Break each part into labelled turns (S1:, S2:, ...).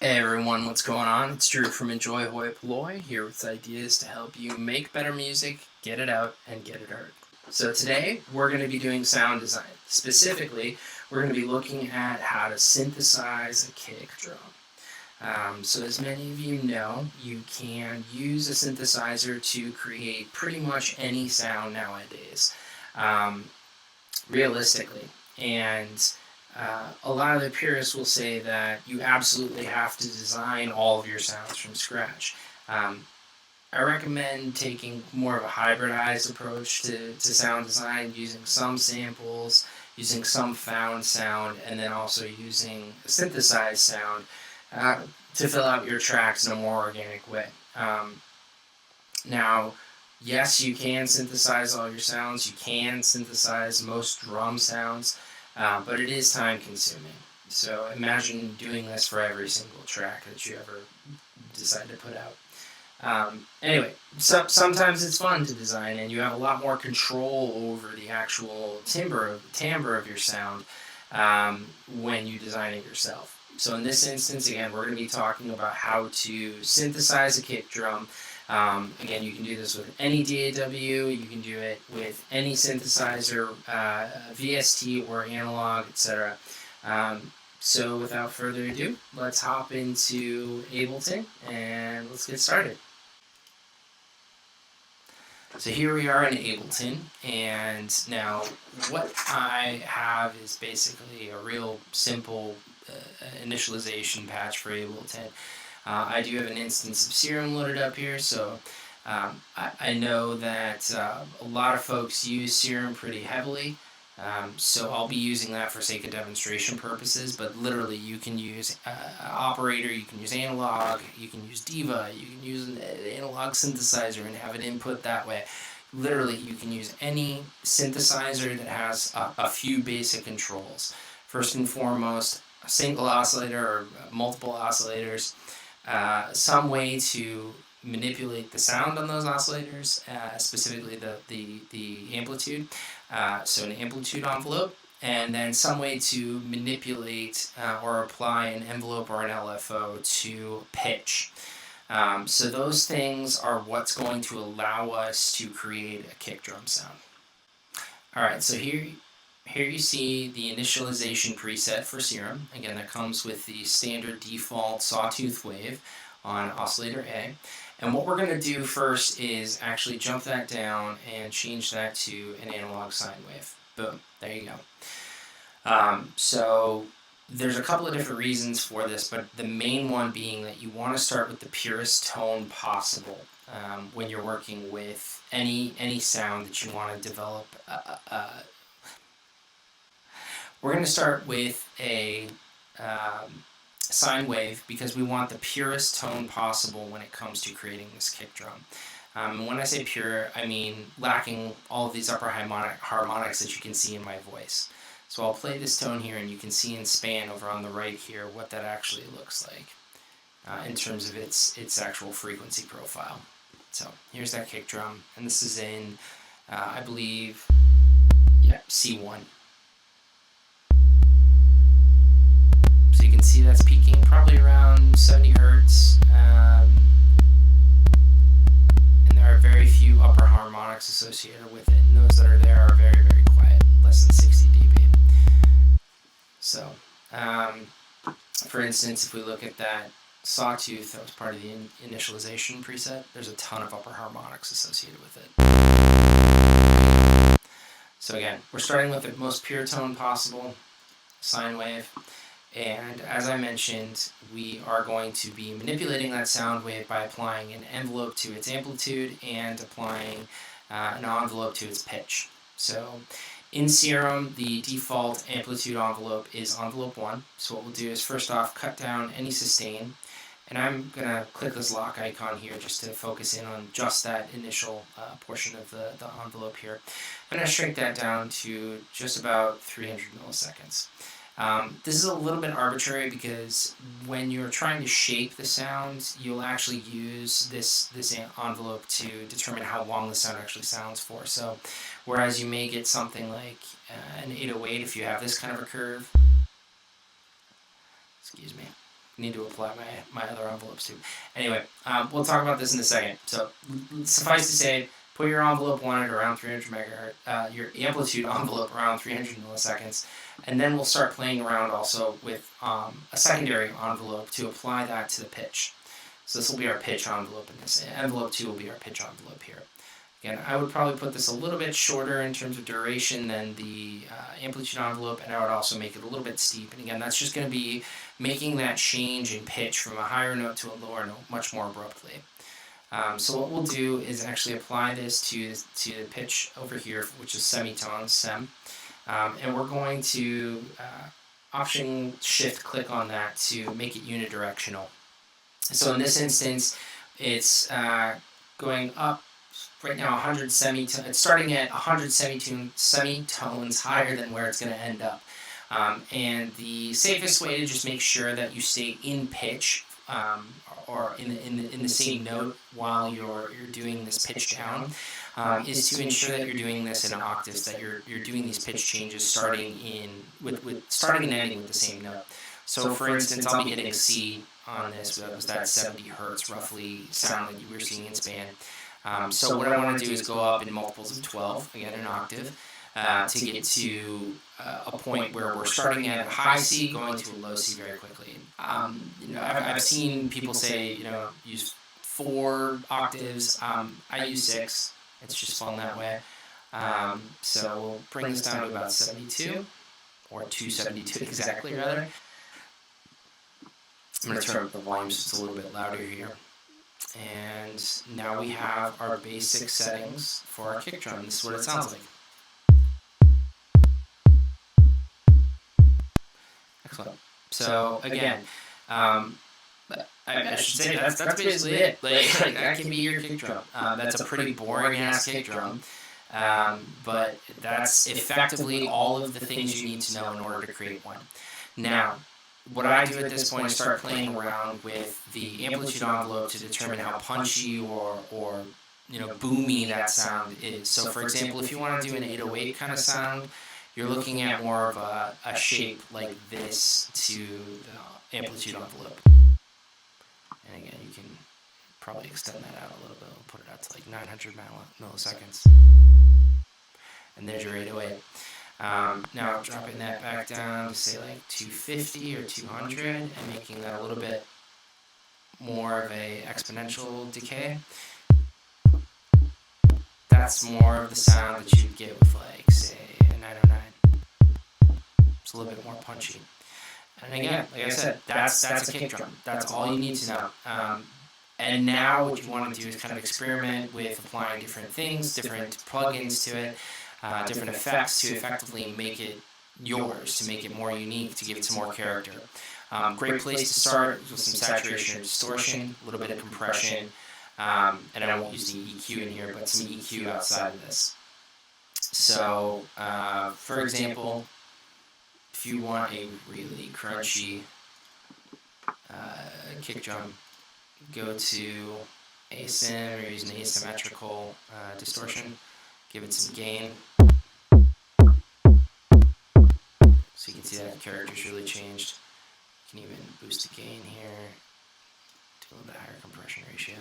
S1: Hey everyone, what's going on? It's Drew from Enjoy Hoi Polloi, here with ideas to help you make better music, get it out, and get it heard. So today, we're going to be doing sound design. Specifically, we're going to be looking at how to synthesize a kick drum. So as many of you know, you can use a synthesizer to create pretty much any sound nowadays, realistically. And a lot of the purists will say that you absolutely have to design all of your sounds from scratch. I recommend taking more of a hybridized approach to sound design, using some samples, using some found sound, and then also using a synthesized sound to fill out your tracks in a more organic way. Now, yes, you can synthesize all your sounds. You can synthesize most drum sounds. But it is time consuming. So imagine doing this for every single track that you ever decide to put out. Anyway, sometimes it's fun to design, and you have a lot more control over the actual timbre of your sound when you design it yourself. So in this instance, again, we're going to be talking about how to synthesize a kick drum. Again, you can do this with any DAW, you can do it with any synthesizer, VST or analog, etc. So without further ado, let's hop into Ableton and let's get started. So here we are in Ableton, and now what I have is basically a real simple initialization patch for Ableton. I do have an instance of Serum loaded up here, so I know that a lot of folks use Serum pretty heavily, so I'll be using that for sake of demonstration purposes, but literally you can use operator, you can use analog, you can use Diva, you can use an analog synthesizer and have it input that way. Literally, you can use any synthesizer that has a few basic controls. First and foremost, a single oscillator or multiple oscillators, some way to manipulate the sound on those oscillators, specifically the amplitude, so an amplitude envelope, and then some way to manipulate or apply an envelope or an LFO to pitch. So those things are what's going to allow us to create a kick drum sound. Alright, so here you see the initialization preset for Serum. Again, that comes with the standard default sawtooth wave on Oscillator A. And what we're going to do first is actually jump that down and change that to an analog sine wave. Boom, there you go. So there's a couple of different reasons for this, but the main one being that you want to start with the purest tone possible when you're working with any sound that you want to develop. We're going to start with a sine wave because we want the purest tone possible when it comes to creating this kick drum. And when I say pure, I mean lacking all of these upper harmonics that you can see in my voice. So I'll play this tone here, and you can see in span over on the right here what that actually looks like in terms of its actual frequency profile. So here's that kick drum, and this is in, I believe, yeah, C1. So you can see that's peaking probably around 70 hertz, and there are very few upper harmonics associated with it, and those that are there are very, very quiet, less than 60 dB. So, for instance, if we look at that sawtooth, that was part of the initialization preset, there's a ton of upper harmonics associated with it. So again, we're starting with the most pure tone possible, sine wave, and as I mentioned, we are going to be manipulating that sound wave by applying an envelope to its amplitude and applying an envelope to its pitch. So in Serum, the default amplitude envelope is envelope 1. So what we'll do is first off cut down any sustain, and I'm going to click this lock icon here just to focus in on just that initial portion of the envelope here. I'm going to shrink that down to just about 300 milliseconds. This is a little bit arbitrary because when you're trying to shape the sound, you'll actually use this envelope to determine how long the sound actually sounds for. So whereas you may get something like an 808 if you have this kind of a curve, excuse me, need to apply my other envelopes too. Anyway, we'll talk about this in a second. So suffice to say, put your envelope one at around 300 megahertz, your amplitude envelope around 300 milliseconds, and then we'll start playing around also with a secondary envelope to apply that to the pitch. So this will be our pitch envelope, and this envelope 2 will be our pitch envelope here. Again, I would probably put this a little bit shorter in terms of duration than the amplitude envelope, and I would also make it a little bit steep. And again, that's just going to be making that change in pitch from a higher note to a lower note much more abruptly. So what we'll do is actually apply this to the pitch over here, which is semitone, sem. And we're going to Option Shift click on that to make it unidirectional. So in this instance, it's going up right now 100 semitones. It's starting at 100 semitones higher than where it's going to end up. And the safest way to just make sure that you stay in pitch or in the same note while you're doing this pitch down is to ensure that you're doing this in octaves, that you're doing these pitch changes starting and ending with the same note. So for instance, I'll be hitting C on this. That was that 70 hertz roughly sound that you were seeing in span. So what I want to do is go up in multiples of 12, again an octave, to get to a point where we're starting at a high C, going to a low C very quickly. I've seen people say, use 4 octaves. I use 6. It's just fun that way. So we'll bring this down to about 72, or 272 exactly, rather. I'm going to turn up the volume just a little bit louder here. And now we have our basic settings for our kick drum. This is what it sounds like. Excellent. So again, I should say that's basically it. Like that can be your kick drum. That's a pretty boring ass kick drum, but that's effectively all of the things you need to know in order to create one. Now, what I do at this point is start playing around with the amplitude envelope to determine how punchy or boomy that sound is. So for example, if you want to do an 808 kind of sound, you're looking at more of a shape like this to the amplitude envelope. And again, you can probably extend that out a little bit. We'll put it out to like 900 milliseconds. And there's your 808. Now dropping that back down to say like 250 or 200 and making that a little bit more of a exponential decay. That's more of the sound that you'd get with like say a 909. It's a little bit more punchy. And again, like I said, that's a kick drum. That's all you need to know. And now what you want to do is kind of experiment with applying different things, different plugins to it. Different effects to effectively make it yours, to make it more unique, to give it some more character. Great place to start with some saturation or distortion, a little bit of compression, and I won't use the EQ in here, but some EQ outside of this. So, for example, if you want a really crunchy kick drum, go to asym or use an asymmetrical distortion. Give it some gain. So you can see that the character's really changed. You can even boost the gain here. Do a little bit higher compression ratio.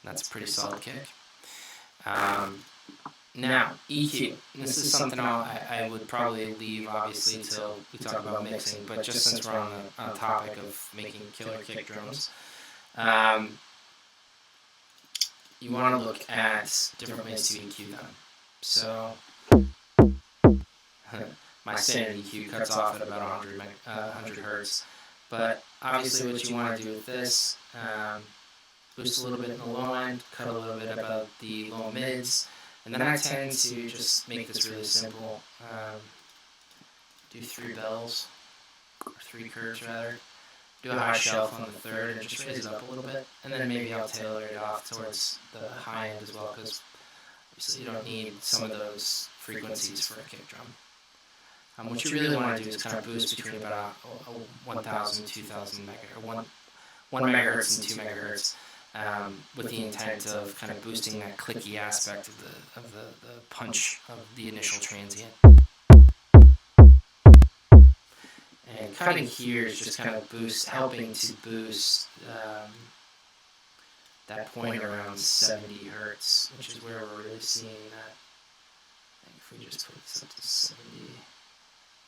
S1: That's a pretty solid kick. Now, EQ. This is something I would probably leave, obviously, till we talk about mixing. But just since we're on the topic of making killer kick drums, you want to look at different ways to EQ them. So, my standard EQ cuts off at about 100 hertz. But obviously what you want to do with this, boost a little bit in the low end, cut a little bit above the low mids, and then I tend to just make this really simple. Do 3 bells, or 3 curves rather. Do a high shelf on the third and just raise it up a little bit, and then maybe I'll tailor it off towards the high end as well, because obviously you don't need some of those frequencies for a kick drum. What you really want to do is kind of boost between about 1,000, 2,000 megahertz, or 1 megahertz and 2 megahertz, with the intent of kind of boosting that clicky aspect of the punch of the initial transient. cutting here is just kind of helping to boost that point around 70 hertz, which is where we're really seeing that. I think if we just put this up to 70,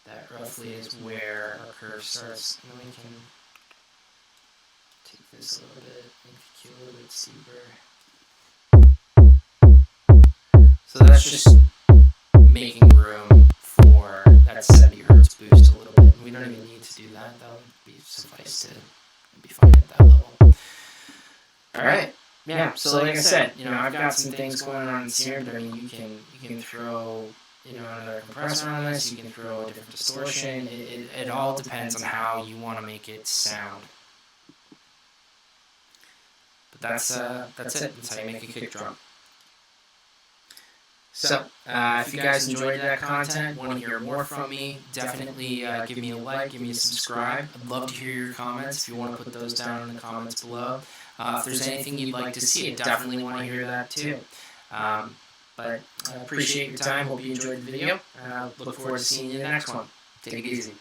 S1: that roughly is where our curve starts. And then we can take this a little bit, make it a little bit steeper. So that's just making room for that 70 hertz boost a little bit. We don't even need to do that. That would be suffice to be fine at that level. All right. Yeah. So like I said, I've got some things going on in Serum, but I mean, you can throw another compressor on this. You can throw a different distortion. It all depends on how you want to make it sound. But that's it. That's how you make a kick drum. So, if you guys enjoyed that content, want to hear more from me, definitely give me a like, give me a subscribe. I'd love to hear your comments if you want to put those down in the comments below. If there's anything you'd like to see, I definitely want to hear that too. But I appreciate your time. Hope you enjoyed the video. Look forward to seeing you in the next one. Take it easy.